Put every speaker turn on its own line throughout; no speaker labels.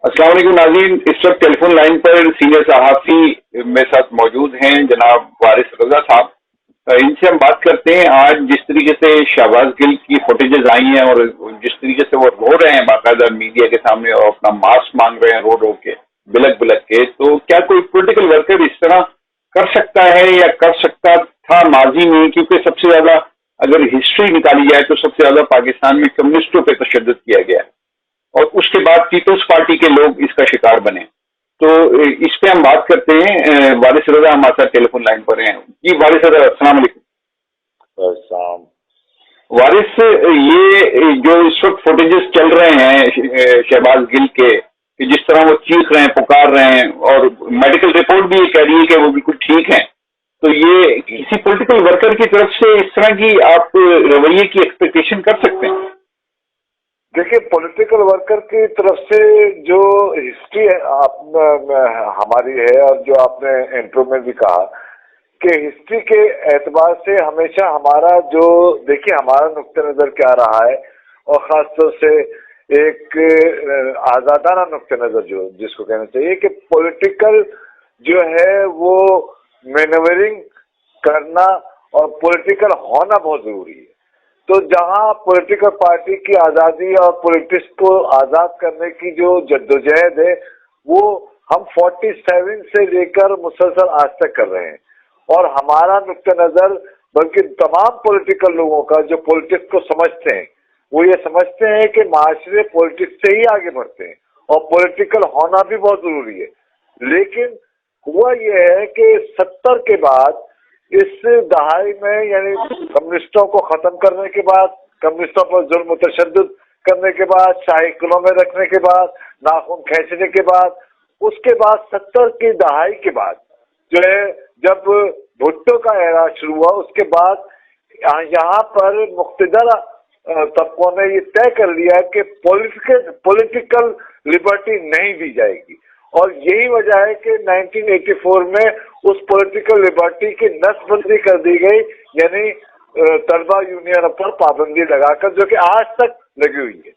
السلام علیکم ناظرین، اس وقت ٹیلی فون لائن پر سینئر صحافی میرے ساتھ موجود ہیں جناب وارث رضا صاحب. ان سے ہم بات کرتے ہیں آج جس طریقے سے شہباز گل کی فوٹیجز آئی ہیں اور جس طریقے سے وہ رو رہے ہیں باقاعدہ میڈیا کے سامنے اور اپنا ماسک مانگ رہے ہیں رو رو کے بلک بلک کے، تو کیا کوئی پولیٹیکل ورکر اس طرح کر سکتا ہے یا کر سکتا تھا ماضی میں؟ کیونکہ سب سے زیادہ اگر ہسٹری نکالی جائے تو سب سے زیادہ پاکستان میں کمیونسٹوں پہ تشدد کیا گیا ہے اور اس کے بعد پیپلز پارٹی کے لوگ اس کا شکار بنے. تو اس پہ ہم بات کرتے ہیں. وارث رضا ہمارے ساتھ ٹیلی فون لائن پر ہیں. جی وارث رضا، السلام علیکم.
السلام.
وارث، یہ جو اس وقت فوٹیجز چل رہے ہیں شہباز گل کے کہ جس طرح وہ چیخ رہے ہیں، پکار رہے ہیں، اور میڈیکل رپورٹ بھی یہ کہہ رہی ہے کہ وہ بالکل ٹھیک ہیں، تو یہ کسی پولیٹیکل ورکر کی طرف سے اس طرح کی آپ رویے کی ایکسپیکٹیشن کر سکتے ہیں؟
دیکھیے، پولیٹیکل ورکر کی طرف سے جو ہسٹری ہماری ہے اور جو آپ نے انٹرو میں بھی کہا کہ ہسٹری کے اعتبار سے ہمیشہ ہمارا جو دیکھیے ہمارا نقطہ نظر کیا رہا ہے، اور خاص طور سے ایک آزادانہ نقطہ نظر جو جس کو کہنا چاہیے کہ پولیٹیکل جو ہے وہ مینورنگ کرنا اور پولیٹیکل ہونا بہت ضروری ہے. تو جہاں پولیٹیکل پارٹی کی آزادی اور پولیٹکس کو آزاد کرنے کی جو جدوجہد ہے وہ ہم 47 سے لے کر مسلسل آج تک کر رہے ہیں، اور ہمارا نقطہ نظر بلکہ تمام پولیٹیکل لوگوں کا جو پولیٹکس کو سمجھتے ہیں وہ یہ سمجھتے ہیں کہ معاشرے پولیٹکس سے ہی آگے بڑھتے ہیں اور پولیٹیکل ہونا بھی بہت ضروری ہے. لیکن ہوا یہ ہے کہ 70 کے بعد اس دہائی میں، یعنی کمیونسٹوں کو ختم کرنے کے بعد، کمیونسٹوں پر ظلم و تشدد کرنے کے بعد، شاہی قلعوں میں رکھنے کے بعد، ناخن کھینچنے کے بعد، اس کے بعد 70 کی دہائی کے بعد جو ہے جب بھٹو کا ایرا شروع ہوا، اس کے بعد یہاں پر مقتدر طبقوں نے یہ طے کر لیا کہ پولیٹیکل لبرٹی نہیں دی جائے گی، اور یہی وجہ ہے کہ 1984 میں اس پولیٹیکل لبرٹی کی نس بندی کر دی گئی، یعنی طلبہ یونین پر پابندی لگا کر، جو کہ آج تک لگی ہوئی ہے.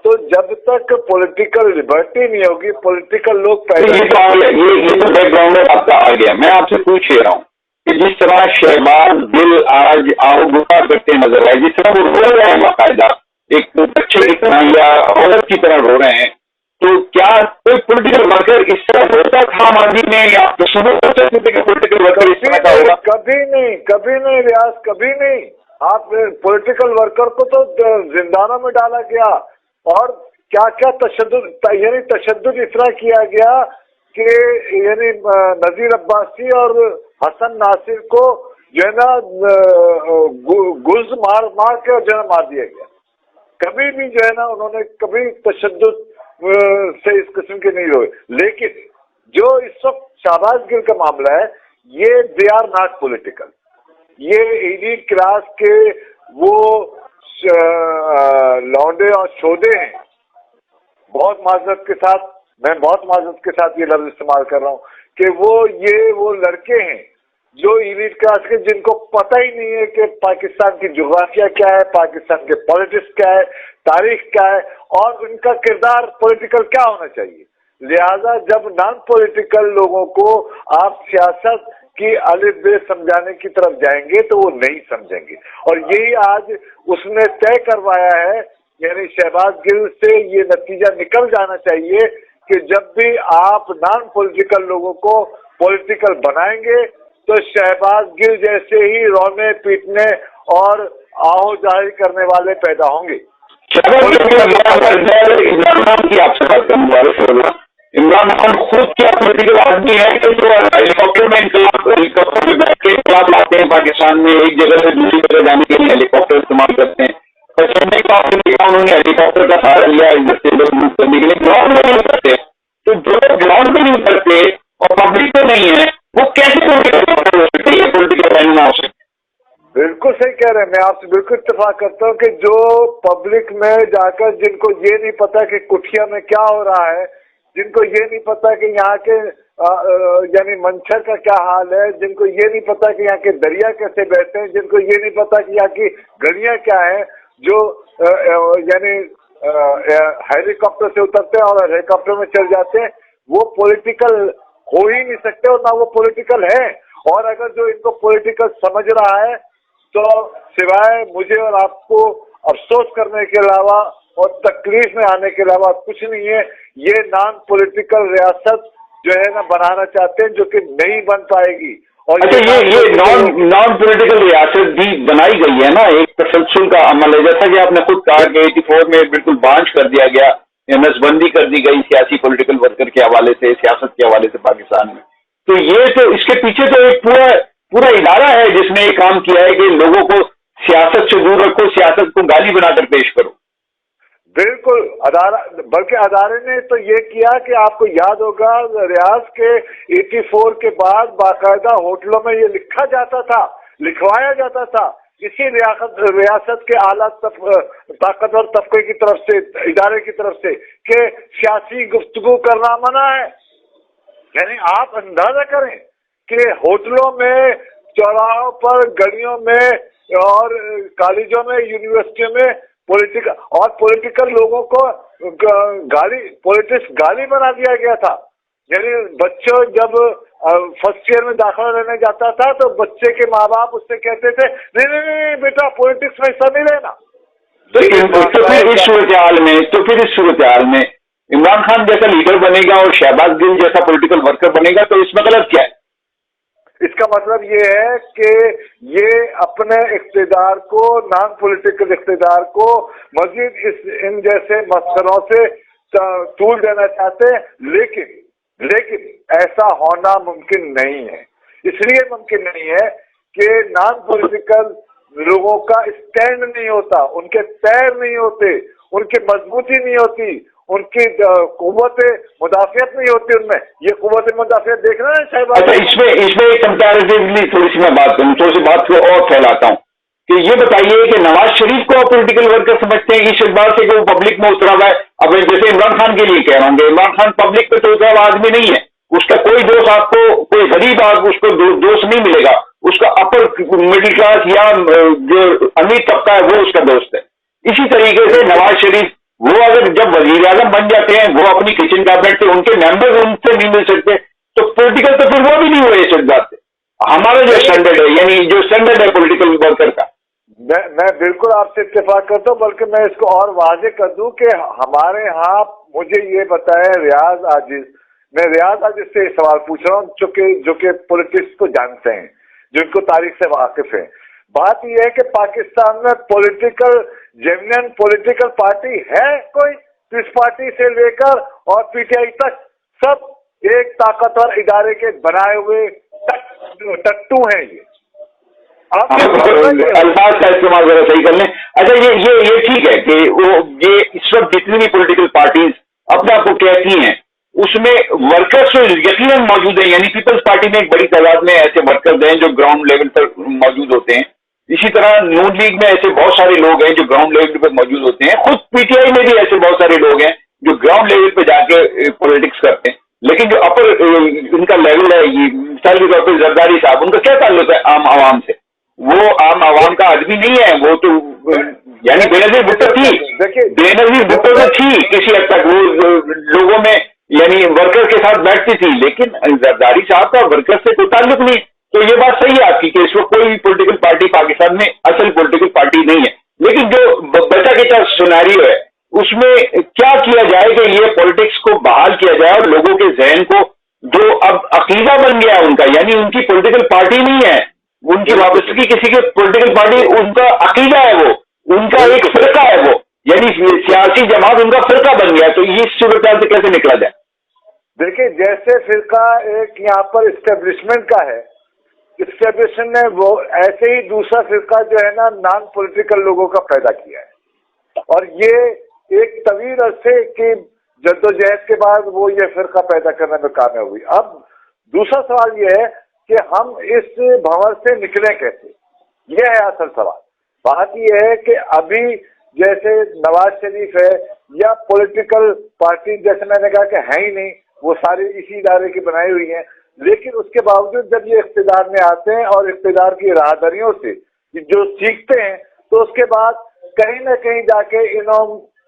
تو جب تک پولیٹیکل لبرٹی نہیں ہوگی، پولیٹیکل لوگ
یہ تو بیک گراؤنڈ آپ کا آ گیا. میں آپ سے پوچھ رہا ہوں کہ جس طرح شہباز گل آج آؤ گفا کرتے نظر آئے، جس طرح وہ رو رہے ہیں باقاعدہ ایک بچے کی طرح یا عورت کی طرح رو رہے ہیں، تو کیا کوئی پولیٹیکل ورکر اس طرح ہوتا تھا ماضی میں، یا پولیٹیکل ورکر اس طرح کا ہوگا؟
کبھی نہیں ریاض، کبھی نہیں. آپ پولیٹیکل ورکر کو تو زندانوں میں ڈالا گیا، اور کیا کیا تشدد، یعنی تشدد اس طرح کیا گیا کہ یعنی نذیر عباسی اور حسن ناصر کو جو ہے نا گلز مار کے جو ہے مار دیا گیا. کبھی بھی جو ہے نا انہوں نے کبھی تشدد سے اس قسم کے نہیں ہوئے. لیکن جو اس وقت شہباز گل کا معاملہ ہے، یہ دے آر ناٹ پولیٹیکل. یہ ایلیٹ کلاس کے وہ لونڈے اور شودے ہیں. بہت معذرت کے ساتھ، میں بہت معذرت کے ساتھ یہ لفظ استعمال کر رہا ہوں کہ وہ لڑکے ہیں جو ایلیٹ کلاس کے، جن کو پتہ ہی نہیں ہے کہ پاکستان کی جغرافیہ کیا ہے، پاکستان کے پالیٹکس کیا ہے، تاریخ کیا ہے، اور ان کا کردار پولیٹیکل کیا ہونا چاہیے. لہذا جب نان پولیٹیکل لوگوں کو آپ سیاست کی الف بے سمجھانے کی طرف جائیں گے تو وہ نہیں سمجھیں گے. اور یہی آج اس نے طے کروایا ہے، یعنی شہباز گل سے یہ نتیجہ نکل جانا چاہیے کہ جب بھی آپ نان پولیٹیکل لوگوں کو پولیٹیکل بنائیں گے تو شہباز گل جیسے ہی رونے پیٹنے اور آہو جاہی کرنے والے پیدا ہوں گے.
عمران خان خود کیا پولیٹیکل آدمی ہے کہ جو ہیلی کاپٹر میں بیٹھ کے انقلاب لاتے ہیں پاکستان میں، ایک جگہ سے دوسری جگہ جانے کے لیے ہیلی کاپٹر استعمال کرتے ہیں. انہوں نے ہیلی کاپٹر کا سہارا لیا ادھر سے لوگ موو کرنے کے لیے، گراؤنڈ میں نہیں کرتے. تو جو گراؤنڈ میں نہیں کرتے اور پبلک میں نہیں ہے وہ کیسے پولیٹیکل رہنما ہو سکتے؟
بالکل صحیح کہہ رہے ہیں، میں آپ سے بالکل اتفاق کرتا ہوں کہ جو پبلک میں جا کر، جن کو یہ نہیں پتا کہ کٹھیا میں کیا ہو رہا ہے، جن کو یہ نہیں پتا کہ یہاں کے یعنی منچر کا کیا حال ہے، جن کو یہ نہیں پتا کہ یہاں کے دریا کیسے بہتے ہیں، جن کو یہ نہیں پتا کہ یہاں کی گلیاں کیا ہیں، جو یعنی हेली कॉप्टर से उतरते हैं और हेलीकॉप्टर में चढ़ जाते हैं, वो पॉलिटिकल हो ही नहीं सकते और ना वो पॉलिटिकल है। और अगर जो इनको पॉलिटिकल समझ रहा है तो सिवाय मुझे और आपको अफसोस करने के अलावा और तकलीफ में आने के अलावा कुछ नहीं है। ये नॉन पॉलिटिकल रियासत जो है ना बनाना चाहते हैं, जो कि नहीं बन पाएगी। और
अच्छा, ये नॉन पॉलिटिकल रियासत भी बनाई गई है ना, एक तसलसल का अमल है, जैसा कि आपने खुद कहा कि 84 में बिल्कुल बांझ कर दिया गया, नसबंदी कर दी गई सियासी पॉलिटिकल वर्कर के हवाले से, सियासत के हवाले से पाकिस्तान में। तो ये तो इसके पीछे तो एक पूरा इदारा है जिसने ये काम किया है कि लोगों को सियासत से दूर रखो, सियासत को गाली बनाकर पेश करो।
बिल्कुल, बल्कि अदारे ने तो ये किया कि आपको याद होगा रियाज के 84 के बाद बाकायदा होटलों में ये लिखा जाता था, लिखवाया जाता था इसी रियासत के आला ताकतवर तबके की तरफ से, इदारे की तरफ से, कि सियासी गुफ्तगू करना मना है। यानी आप अंदाजा करें कि होटलों में, चौराहों पर, गलियों में और कॉलेजों में, यूनिवर्सिटियों में पॉलिटिकल लोगों को पॉलिटिक्स गाली बना दिया गया था। यानी बच्चों जब फर्स्ट ईयर में दाखिला लेने जाता था तो बच्चे के माँ बाप उससे कहते थे नहीं बेटा पॉलिटिक्स में हिस्सा नहीं लेना।
तो फिर इस सूरत हाल में इमरान खान जैसा लीडर बनेगा और शहबाज गिल जैसा पॉलिटिकल वर्कर बनेगा, तो इसमें मतलब क्या है?
इसका मतलब ये है कि ये अपने इख्तिदार को, नॉन पॉलिटिकल इख्तिदार को मजीद इन जैसे मस्करों से तूल देना चाहते हैं, लेकिन ऐसा होना मुमकिन नहीं है। इसलिए मुमकिन नहीं है कि नॉन पॉलिटिकल लोगों का स्टैंड नहीं होता, उनके पैर नहीं होते, उनकी मजबूती नहीं होती, उनकी कुव्वत मुदाफियत नहीं होती उनमें। ये कुव्वत मुदाफियत देख रहे हैं शायद।
अच्छा, इसमें कंपैरेटिवली थोड़ी सी मैं बात करूँ, थोड़ी सी बात को और फैलाता हूँ कि ये बताइए कि नवाज शरीफ को आप पॉलिटिकल वर्कर समझते हैं इस बात से कि वो पब्लिक में उतरा हुआ है। अब जैसे इमरान खान के लिए कह रहा हूँ, इमरान खान पब्लिक पे तो उतरा हुआ आदमी नहीं है, उसका कोई दोस्त आपको, कोई गरीब आदमी उसको दोस्त नहीं मिलेगा, उसका अपर मिडिल क्लास या जो अमीर तबका है वो उसका दोस्त है। इसी तरीके से नवाज शरीफ, वो अगर जब वजीर आजम बन जाते हैं, वो अपनी किचन कैबिनेट से उनके मेंबर्स उनसे नहीं मिल सकते, तो पॉलिटिकल तो फिर वो भी नहीं हुए इस बात से। हमारा जो स्टैंडर्ड है, यानी जो स्टैंडर्ड है पॉलिटिकल वर्कर का,
मैं बिल्कुल आपसे इत्तेफाक करता हूँ। बल्कि मैं इसको और वाज़ेह कर दूं कि हमारे यहाँ, मुझे ये बताएं रियाज आजिज, मैं रियाज आजिज से सवाल पूछ रहा हूँ जो कि पॉलिटिक्स को जानते हैं, जो इनको तारीख से वाकिफ है। बात यह है कि पाकिस्तान में जेन्युइन पॉलिटिकल पार्टी है कोई? पीस पार्टी से लेकर और पीटीआई तक सब एक ताकतवर इदारे के बनाए हुए टट्टू हैं। ये
अल्फाज का इस्तेमाल जरा सही कर लें। अच्छा, ये ठीक है कि ये इस वक्त जितनी भी पॉलिटिकल पार्टीज अपने आप को कहती हैं, उसमें वर्कर्स तो यकीनन मौजूद हैं, यानी पीपल्स पार्टी में एक बड़ी तादाद में ऐसे वर्कर्स हैं जो ग्राउंड लेवल पर मौजूद होते हैं। इसी तरह नून लीग में ऐसे बहुत सारे लोग हैं जो ग्राउंड लेवल पर मौजूद होते हैं। खुद पीटीआई में भी ऐसे बहुत सारे लोग हैं जो ग्राउंड लेवल पर जाके पॉलिटिक्स करते हैं। लेकिन जो अपर उनका लेवल है, ये मिसाल के तौर पर जरदारी साहब, उनका क्या ताल्लुक है आम आवाम से? वो आम आवाम का आदमी नहीं है, वो तो यानी बेनजीर भुट्टो थी, बेनजीर भुट्टो तो थी किसी हद तक, वो लोगों में यानी वर्कर के साथ बैठती थी, लेकिन जरदारी साहब का वर्कर से कोई ताल्लुक नहीं। तो ये बात सही है आपकी कि इस वक्त कोई पॉलिटिकल पार्टी पाकिस्तान में असल पॉलिटिकल पार्टी नहीं है। लेकिन जो बचा के सिनेरियो है उसमें क्या किया जाए कि ये पॉलिटिक्स को बहाल किया जाए और लोगों के जहन को, जो अब अकीदा बन गया उनका, यानी उनकी पॉलिटिकल पार्टी नहीं है, उनकी वापसी किसी के पॉलिटिकल पार्टी, उनका अकीदा है, वो उनका एक फिरका है, वो यानी सियासी जमात उनका फिरका बन गया। तो ये सूरत से कैसे निकला जाए?
देखिए, जैसे फिरका एक यहाँ पर इस्टेब्लिशमेंट का है, इस्टेब्लिशमेंट ने वो ऐसे ही दूसरा फिरका जो है ना नॉन पॉलिटिकल लोगों का पैदा किया है, और ये एक तवील अरसे की जद्दोजहद के बाद वो ये फिरका पैदा करने में कामयाब हुई। अब दूसरा सवाल ये है कि हम इस भंवर से निकलें कैसे, ये है असल सवाल। बात ये है कि अभी जैसे नवाज शरीफ है या पॉलिटिकल पार्टी, जैसे मैंने कहा कि है ही नहीं, वो सारी इसी इदारे की बनाई हुई हैं, लेकिन उसके बावजूद जब ये इख्तिदार में आते हैं और इख्तिदार की राहदरियों से जो सीखते हैं, तो उसके बाद कहीं ना कहीं जाके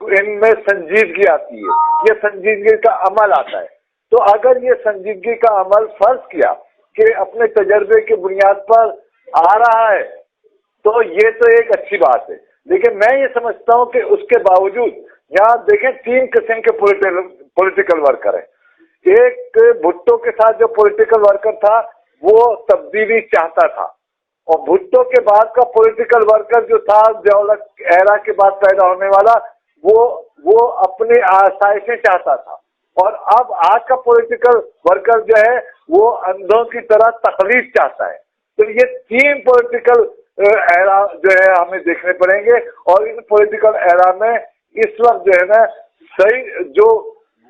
इनमें संजीदगी आती है, ये संजीदगी का अमल आता है। तो अगर ये संजीदगी का अमल फर्ज किया कि अपने तजर्बे की बुनियाद पर आ रहा है तो ये तो एक अच्छी बात है, लेकिन मैं ये समझता हूँ कि उसके बावजूद यहाँ देखें 3 किस्म के पॉलिटिकल वर्कर हैं। एक भुट्टो के साथ जो पॉलिटिकल वर्कर था वो तब्दीली चाहता था, और भुट्टो के बाद का पॉलिटिकल वर्कर जो था ज़ियाउल एरा के बाद पैदा होने वाला वो अपनी आसाइशें चाहता था, और अब आज का पॉलिटिकल वर्कर जो है वो अंधों की तरह तकलीफ चाहता है। तो ये 3 पॉलिटिकल एरा जो है हमें देखने पड़ेंगे, और इन पॉलिटिकल एरा में इस वक्त जो है ना सही जो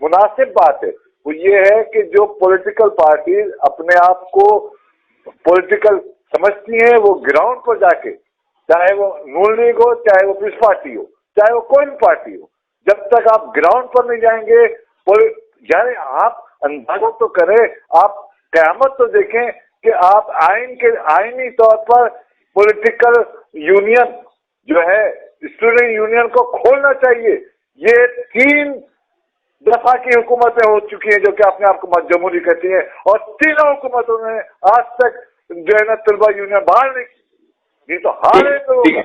मुनासिब बात है वो ये है कि जो पॉलिटिकल पार्टी अपने आप को पॉलिटिकल समझती हैं वो ग्राउंड पर जाके, चाहे वो नून लीग हो, चाहे वो पीस पार्टी हो, चाहे वो कोई भी पार्टी हो, जब तक आप ग्राउंड पर नहीं जाएंगे, यानी आप अंदाजा तो करें, आप क़यामत तो देखें कि आप आईनी तौर पर पॉलिटिकल यूनियन जो है स्टूडेंट यूनियन को खोलना चाहिए। ये 3 दफा की हुकूमतें हो चुकी हैं जो कि अपने आप को जमहूरी कहती हैं, और तीनों हुकूमतों ने आज तक जो है ना तलबा यूनियन बाहर नहीं की, ये तो हाल है।